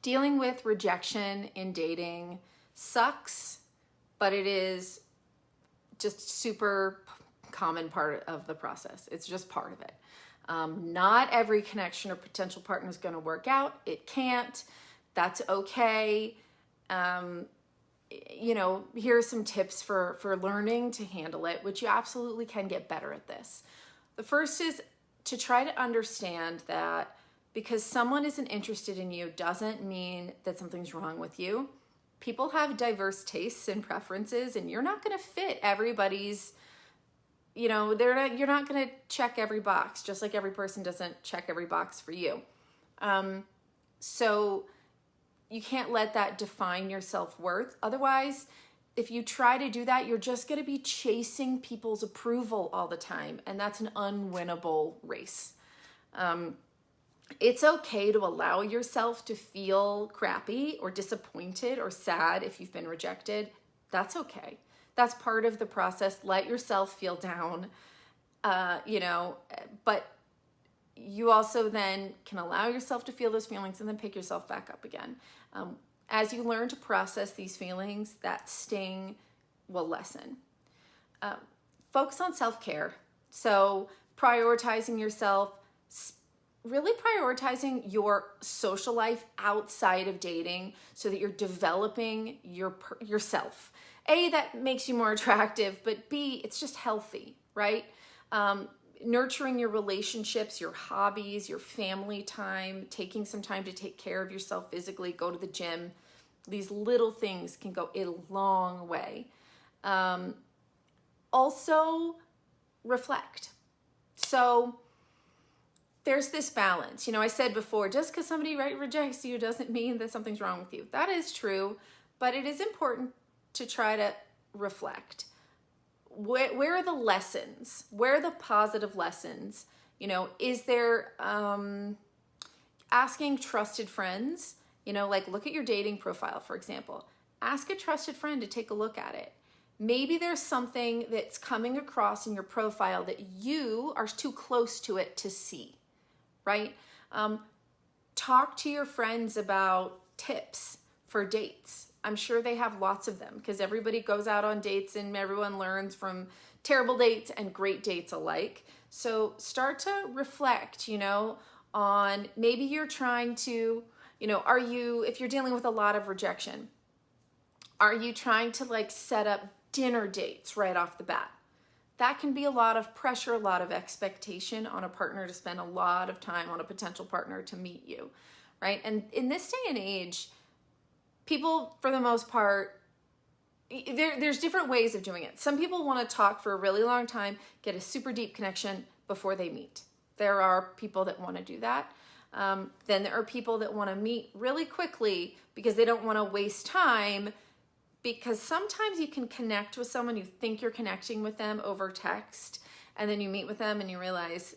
Dealing with rejection in dating sucks, but it is just super common part of the process. It's just part of it. Not every connection or potential partner is going to work out. It can't. That's okay. Here are some tips for learning to handle it, which you absolutely can get better at this. The first is to try to understand that because someone isn't interested in you doesn't mean that something's wrong with you. People have diverse tastes and preferences, and you're not going to fit everybody's, you're not going to check every box, just like every person doesn't check every box for you. So you can't let that define your self-worth. Otherwise, if you try to do that, you're just going to be chasing people's approval all the time, and that's an unwinnable race. It's okay to allow yourself to feel crappy or disappointed or sad if you've been rejected. That's okay. That's part of the process. Let yourself feel down, but you also then can allow yourself to feel those feelings and then pick yourself back up again. As you learn to process these feelings, that sting will lessen. Focus on self-care. So prioritizing yourself, really prioritizing your social life outside of dating so that you're developing yourself. A, that makes you more attractive, but B, it's just healthy, right? Nurturing your relationships, your hobbies, your family time, taking some time to take care of yourself physically, go to the gym. These little things can go a long way. Also, reflect. So there's this balance. I said before, just because somebody rejects you doesn't mean that something's wrong with you. That is true, but it is important to try to reflect. Where are the lessons? Where are the positive lessons? Is there asking trusted friends, look at your dating profile, for example. Ask a trusted friend to take a look at it. Maybe there's something that's coming across in your profile that you are too close to it to see, right? Talk to your friends about tips for dates. I'm sure they have lots of them because everybody goes out on dates and everyone learns from terrible dates and great dates alike. So start to reflect, on maybe you're trying to, if you're dealing with a lot of rejection, are you trying to set up dinner dates right off the bat? That can be a lot of pressure, a lot of expectation on a partner to spend a lot of time on a potential partner to meet you, right? And in this day and age, people, for the most part, there's different ways of doing it. Some people want to talk for a really long time, get a super deep connection before they meet. There are people that want to do that. Then there are people that want to meet really quickly because they don't want to waste time, because sometimes you can connect with someone, you think you're connecting with them over text, and then you meet with them and you realize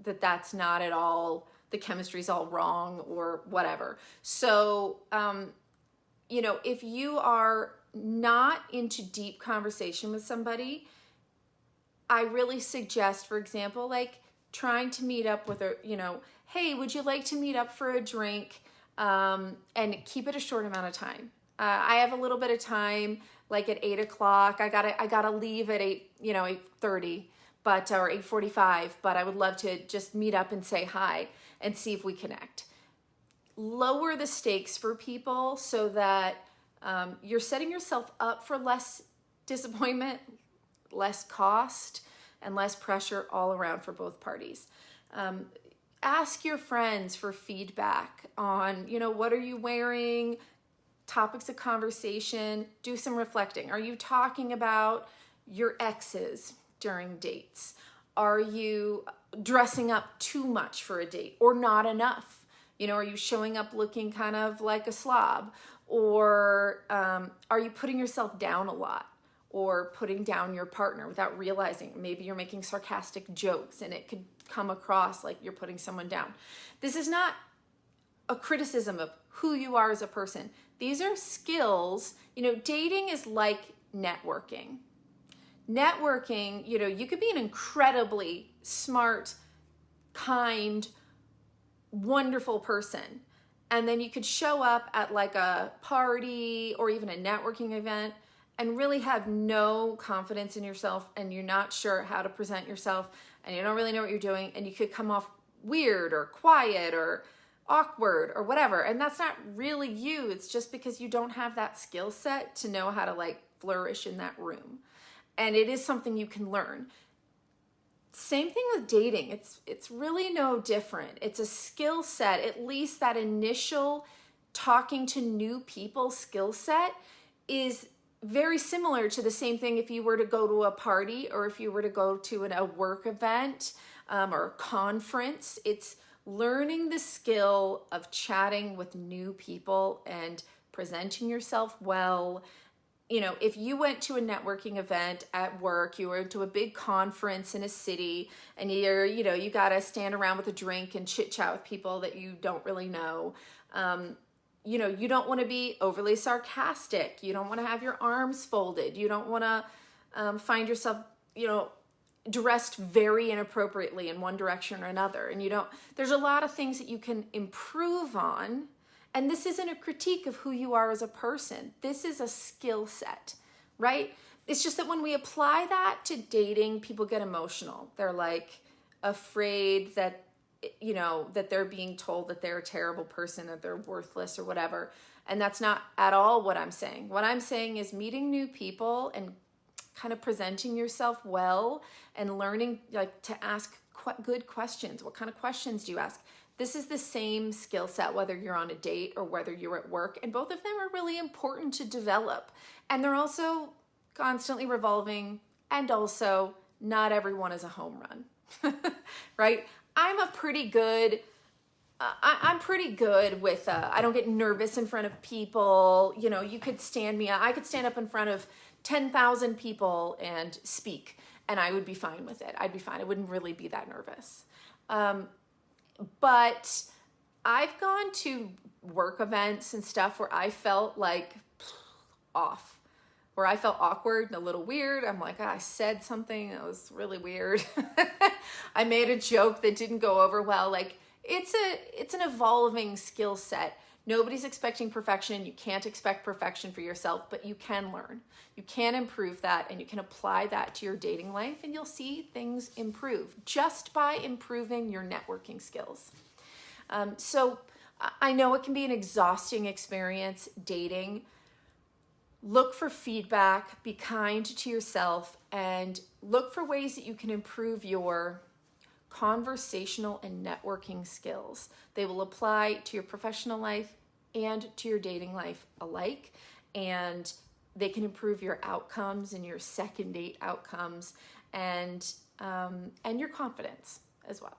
that that's not at all, the chemistry's all wrong or whatever. So, if you are not into deep conversation with somebody, I really suggest, for example, trying to meet up with hey, would you like to meet up for a drink? And keep it a short amount of time. I have a little bit of time, at 8 o'clock. I gotta leave at 8:30, or 8:45. But I would love to just meet up and say hi and see if we connect. Lower the stakes for people so that you're setting yourself up for less disappointment, less cost, and less pressure all around for both parties. Ask your friends for feedback on, what are you wearing? Topics of conversation. Do some reflecting. Are you talking about your exes during dates? Are you dressing up too much for a date or not enough? Are you showing up looking kind of like a slob? Or are you putting yourself down a lot or putting down your partner without realizing? Maybe you're making sarcastic jokes and it could come across like you're putting someone down. This is not a criticism of who you are as a person. These are skills. Dating is like networking. Networking, you could be an incredibly smart, kind, wonderful person And then you could show up at like a party or even a networking event and really have no confidence in yourself, and you're not sure how to present yourself, and you don't really know what you're doing, and you could come off weird or quiet or awkward or whatever. And that's not really you. It's just because you don't have that skill set to know how to like flourish in that room. And it is something you can learn. Same thing with dating. It's really no different. It's a skill set. At least that initial talking to new people skill set is very similar to the same thing if you were to go to a party or if you were to go to a work event or a conference. It's learning the skill of chatting with new people and presenting yourself well. You know, if you went to a networking event at work, you were to a big conference in a city, and you got to stand around with a drink and chit chat with people that you don't really know. You don't want to be overly sarcastic. You don't want to have your arms folded. You don't want to find yourself, dressed very inappropriately in one direction or another. And there's a lot of things that you can improve on. And this isn't a critique of who you are as a person. This is a skill set, right? It's just that when we apply that to dating, people get emotional. They're like afraid that, that they're being told that they're a terrible person, that they're worthless or whatever. And that's not at all what I'm saying. What I'm saying is meeting new people and kind of presenting yourself well and learning like to ask good questions. What kind of questions do you ask? This is the same skill set, whether you're on a date or whether you're at work, and both of them are really important to develop. And they're also constantly revolving, and also not everyone is a home run, right? I'm pretty good with, I don't get nervous in front of people. You could stand me up. I could stand up in front of 10,000 people and speak, and I would be fine with it. I'd be fine. I wouldn't really be that nervous. But I've gone to work events and stuff where I felt like off, where I felt awkward and a little weird. I'm like, I said something that was really weird. I made a joke that didn't go over well. Like it's an evolving skill set. Nobody's expecting perfection. You can't expect perfection for yourself, but you can learn. You can improve that, and you can apply that to your dating life, and you'll see things improve just by improving your networking skills. So I know it can be an exhausting experience dating. Look for feedback, be kind to yourself, and look for ways that you can improve your conversational and networking skills. They will apply to your professional life and to your dating life alike, and they can improve your outcomes and your second date outcomes and your confidence as well.